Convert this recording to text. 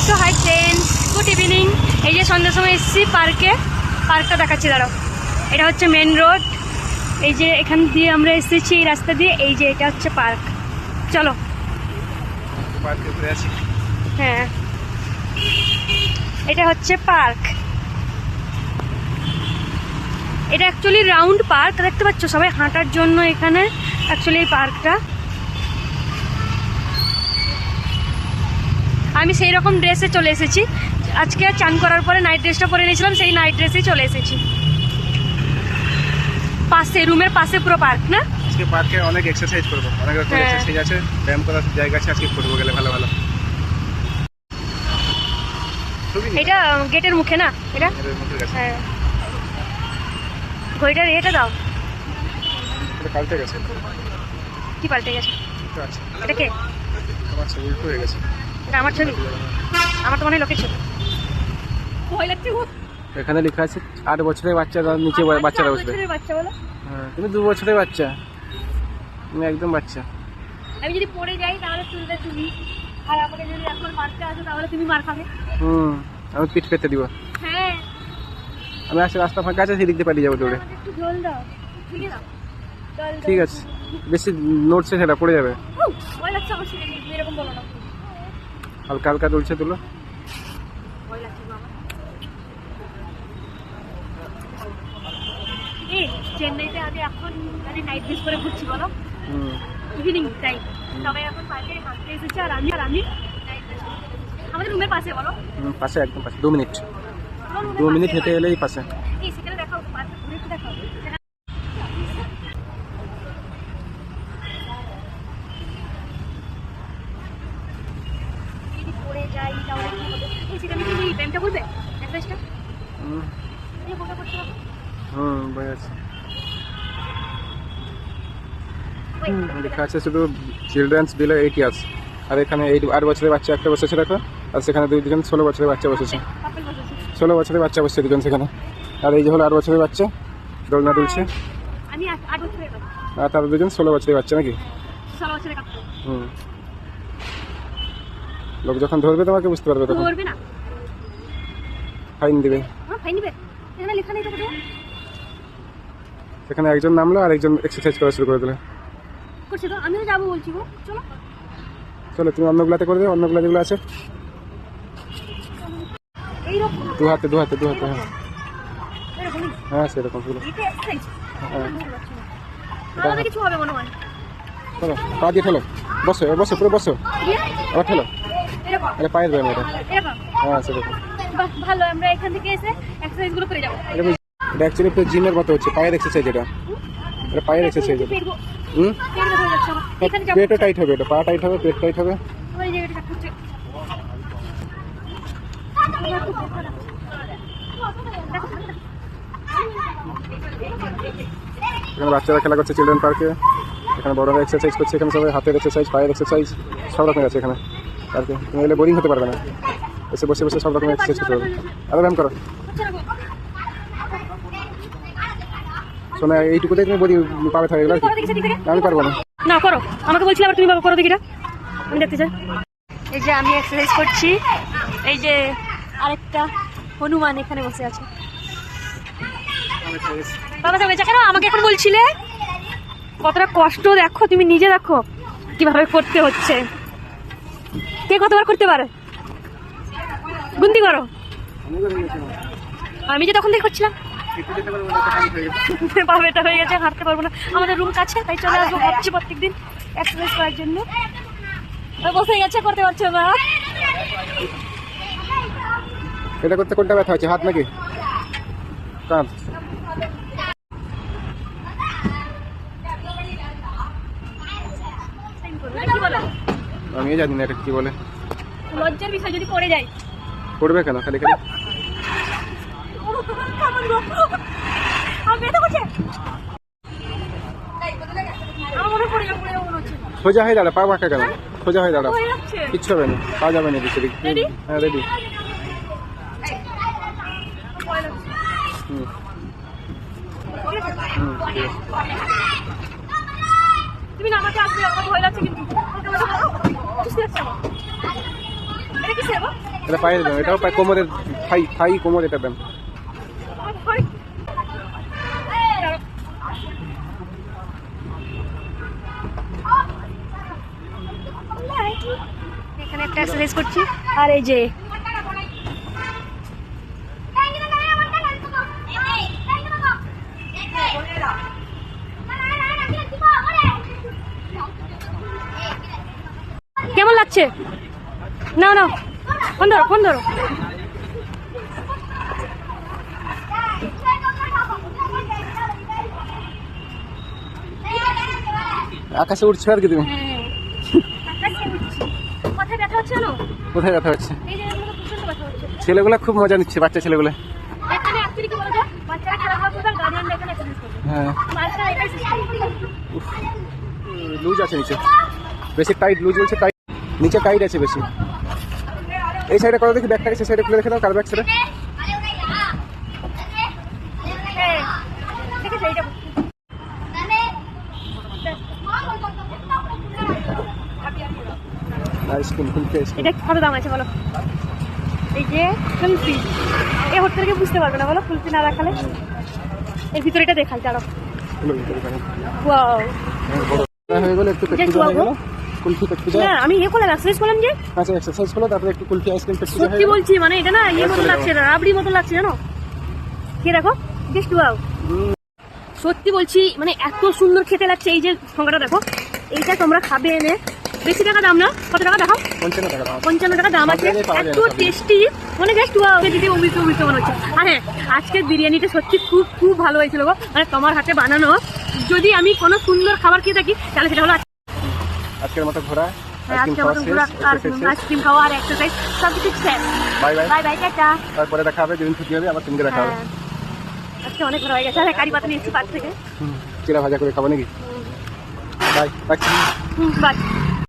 So hi friends, good evening. এই যে সন্ধ্যার সময় এসেছি পার্কটা দেখাচ্ছি, দাঁড়াও। এটা হচ্ছে মেন রোড, এই যে এখান দিয়ে আমরা এসেছি এই রাস্তা দিয়ে। এই যে এটা হচ্ছে পার্ক, চলো। হ্যাঁ, এটা হচ্ছে পার্ক। এটা অ্যাকচুয়ালি রাউন্ড পার্ক, দেখতে পাচ্ছ সবাই হাঁটার জন্য এখানে অ্যাকচুয়ালি এই পার্কটা। আমি সেই রকম ড্রেসে চলে এসেছি আজকে, চান করার পরে নাইট ড্রেসটা পরে নিয়েছিলাম, সেই নাইট ড্রেসেই চলে এসেছি। পাশে রুমের পাশে পুরো পার্ক না, আজকে পার্কে অনেক এক্সারসাইজ করব, অনেক রকম এক্সারসাইজ আছে, ব্যায়াম করার জায়গা আছে, আজকে করব গেলে ভালো ভালো। এটা গেটের মুখে না, এটা হ্যাঁ। ঘড়িটা এটা দাও, এটা পাল্টে গেছে। কি পাল্টে গেছে? এটা কে? আমার ছবি উল্টো হয়ে গেছে। এটা আমার ছবি? আমার তো মনে হয় লোকের ছবি। ভয় লাগছে। এখানে লেখা আছে 8 বছরের বাচ্চা, নিচে বাচ্চারা বসবে। বাচ্চা বলো? হ্যাঁ, তুমি 2 বছরের বাচ্চা, তুমি একদম বাচ্চা। আমি যদি পড়ে যাই তাহলে তুলবে তুমি, আর আমাকে যদি এখন মারতে আসো তাহলে তুমি মার খাবে। আমি পিঠ পেতে দিব। হ্যাঁ, আমি আসলে রাস্তা ফাঁকা আছে, সেদিক দিয়ে পালিয়ে যাবো দৌড়ে। একটু জল দাও, ঠিক আছে? ঠিক আছে, বেশি নড়ছে সেটা পড়ে যাবে। ভয় লাগছে আমার, সেটা এরকম বলো না। হালকা হালকা দুলছে, তুলো। ভয় লাগছে বাবা। এই চেন্নাইতে আমি এখন মানে নাইট ড্রেস পরে ঘুরছি, বলো ইভিনিং টাইম, সবাই এখন পার্কে হাঁটতে এসেছে, আর আমি নাইট ড্রেস আমাদের রুমের পাশে, বলো পাশে, একদম পাশে। 2 মিনিট হেঁটে এলেই পাশে। এই সেখানে দেখাও, পার্কে ঘুরে একটু দেখাও। যদি পড়ে যাই তাহলে কি হবে? এই সেখানে কি ব্যায়ামটা করবে, এক্সারসাইজটা এই বলতে করতে হবে। বই আছে, লেখা আছে শুধু চিলড্রেন্স বিলো 8 ইয়ার্স। আর এখানে 8 বছরের বাচ্চা একটা বসেছে দেখো, আর সেখানে দুজন 16 বছরের বাচ্চা বসেছে। 16 বছরের বাচ্চা বসছে দুজন সেখানে। আর এই যে হলো 8 বছরের বাচ্চা, দোলনা দুলছে। আমি 8 বছরের বাচ্চা, আর তারা দুজন 16 বছরের বাচ্চা নাকি? 16 বছরের কাছে। লোক যখন ধরবে তোমাকে বুঝতে পারবে, তখন ধরবে না, ফাইন দিবে। ফাইন দিবে। এখানে লেখা নেই তো কোথাও। সেখানে একজন নামলো আর একজন এক্সারসাইজ করা শুরু করে দিল। করছে তো, আমিও যাবো বলছি গো, চলো। চলো, তুমি অন্যগুলাতে করে দেবে, অন্যগুলা যেগুলো আছে। এইরকম দু হাতে। হ্যাঁ এরকমই, হ্যাঁ, সেরকম পুরো। এটা এক্সারসাইজ। হ্যাঁ, আমাদের কিছু হবে মনে হয়। চলো, পা দিয়ে ঠেলো, বসো পুরো বসো, আবার ঠেলো। এরকম আরে পায়ের ব্যায়াম এটা। এরকম, হ্যাঁ, সেরকম। বাহ, ভালো। আমরা এখান থেকে এসে এক্সারসাইজ গুলো করে যাবো। এটা অ্যাকচুয়ালি পুরো জিমের মতো হচ্ছে, পায়ের এক্সারসাইজ এটা। এটা পায়ের এক্সারসাইজ এটা। পেট ব্যথা হয়ে যাচ্ছে আমার। এখানে যাবো, পেটও টাইট হবে, এটা পা টাইট হবে, পেট টাইট হবে। ওই জায়গাটা করছে। এখানে বাচ্চারা খেলা করছে চিলড্রেন পার্কে, এখানে বড়রা এক্সারসাইজ করছে, এখানে সবাই হাতের এক্সারসাইজ, পায়ের এক্সারসাইজ, সব রকমের আছে এখানে পার্কে। তুমি এলে বোরিং হতে পারবে না, এসে বসে সব রকমের এক্সারসাইজ করতে পারবে। আরো ব্যায়াম করো। শোনা, এইটুকুতে তুমি বডি পাবে থাকে এগুলো। আমি পারবো না। না করো, আমাকে বলছিলে আবার তুমি বাবা করো দেখিটা, আমি দেখতে চাই। এই যে আমি এক্সারসাইজ করছি, এই যে আরেকটা হনুমান এখানে বসে আছে। বাবা যাবে কেন, আমাকে এখন বলছিলে? কতটা কষ্ট দেখো, তুমি নিজে দেখো কিভাবে করতে হচ্ছে। কে কতবার করতে পারে, গুনতি করো। আমি যে তখন থেকে করছিলাম, বাবা এটা হয়ে গেছে, হাঁটতে পারবো না। আমাদের রুম কাছে, তাই চলে আসবো ভাবছি প্রত্যেকদিন এক্সারসাইজ করার জন্য। বসে গেছে, করতে পারছো না। এটা করতে কোনটা ব্যথা হচ্ছে, হাত নাকি কাঁধ? আমি জানি না এটা কি বলে। লজ্জার বিষয়, যদি পড়ে যায়। পড়বে কেন খালি খালি? সোজা হয়ে দাঁড়া, পা বাঁকা কেন? সোজা হয়ে দাঁড়া, কিচ্ছু হবে না, পা যাবে না দিকে। হ্যাঁ, রেডি। তুমি না আমাকে আসবে, আমার ভয় লাগছে কিন্তু। এটা কিসের? এটা পায়ের দাম, এটাও পায় কোমরের থাই কোমর, এটার দাম। এখানে একটা এক্সারসাইজ করছি, আর এই যে কেমন লাগছে? না না, ফোন ধরো ফোন ধরো। আকাশে উঠছে আর কি তুমি? কোথায় ব্যথা হচ্ছে জানো? কোথায় ব্যথা হচ্ছে? এই জায়গাগুলো প্রচন্ড ব্যথা হচ্ছে। ছেলেগুলো খুব মজা নিচ্ছে, বাচ্চা ছেলেগুলো। এখানে অ্যাকচুয়ালি কি বলতো, বাচ্চারা খেলাধুলা করবে আর গার্ডিয়ানরা এখানে এক্সারসাইজ করবে। হ্যাঁ, বাচ্চারা এটাই সিস্টেম। লুজ আছে নিচে, বেশি টাইট লুজ বলছে, টাইট নিচে টাইট আছে বেশি। এই সাইডে করো দেখি, ব্যাগটাকে সেই সাইডে খুলে রেখে দাও, কার ব্যাগ সেটা। ঠিক আছে, এইটা আইসক্রিম খুলতে এটা কত দাম আছে বলো? এই যে কুলফি, এই হোটেল থেকে বুঝতে পারবে না বলো, কুলফি না রাখালে। এর ভিতরে এটা দেখাল চালো। ওয়াও, হয়ে গেল একটু পেট যে পূজা হয়ে গেল, চুয়াবো। কুলফি পেট পূজা। না আমি ইয়ে করলাম, এক্সারসাইজ করলাম যে। আচ্ছা এক্সারসাইজ করো, তারপরে একটু কুলফি আইসক্রিম পেট পূজা হয়ে সত্যি গেল। বলছি, মানে এটা না ইয়ে মতো লাগছে না, রাবড়ি মতো লাগছে জানো। কে দেখো, জাস্ট ওয়াও। সত্যি বলছি, মানে এত সুন্দর খেতে লাগছে। এই যে সংখ্যাটা দেখো, এইটা তোমরা খাবে এনে, বেশি টাকা দাম না, কত টাকা দেখো? 55 টাকা দাম। 55 টাকা দাম আছে, পাওয়া যায় এত না সব। টেস্টি, মানে জাস্ট ওয়াও। দিদি অমৃত অমৃত মনে হচ্ছে। আর হ্যাঁ, আজকের বিরিয়ানিটা সত্যি খুব খুব ভালো হয়েছিল গো, মানে তোমার হাতে বানানো। যদি আমি কোনো সুন্দর খাবার খেয়ে থাকি তাহলে সেটা হলো আজকের মতো ঘোরা, হ্যাঁ, আইসক্রিম আজকের খাওয়া মতো শেষ, পুরো exercise শেষ। আইসক্রিম খাওয়া আর এক্সারসাইজ সব কিছু শেষ। Bye bye. Bye bye, tata. তারপরে দেখা হবে, যেদিন ছুটি হবে আবার তোমাকে দেখা হবে। হ্যাঁ, আজকে অনেক ঘোরা হয়ে গেছে। আর কারি পাতা নিয়ে এসেছি পার্ক থেকে। চিরা ভাজা করে খাবো নাকি? Bye bye. বাই।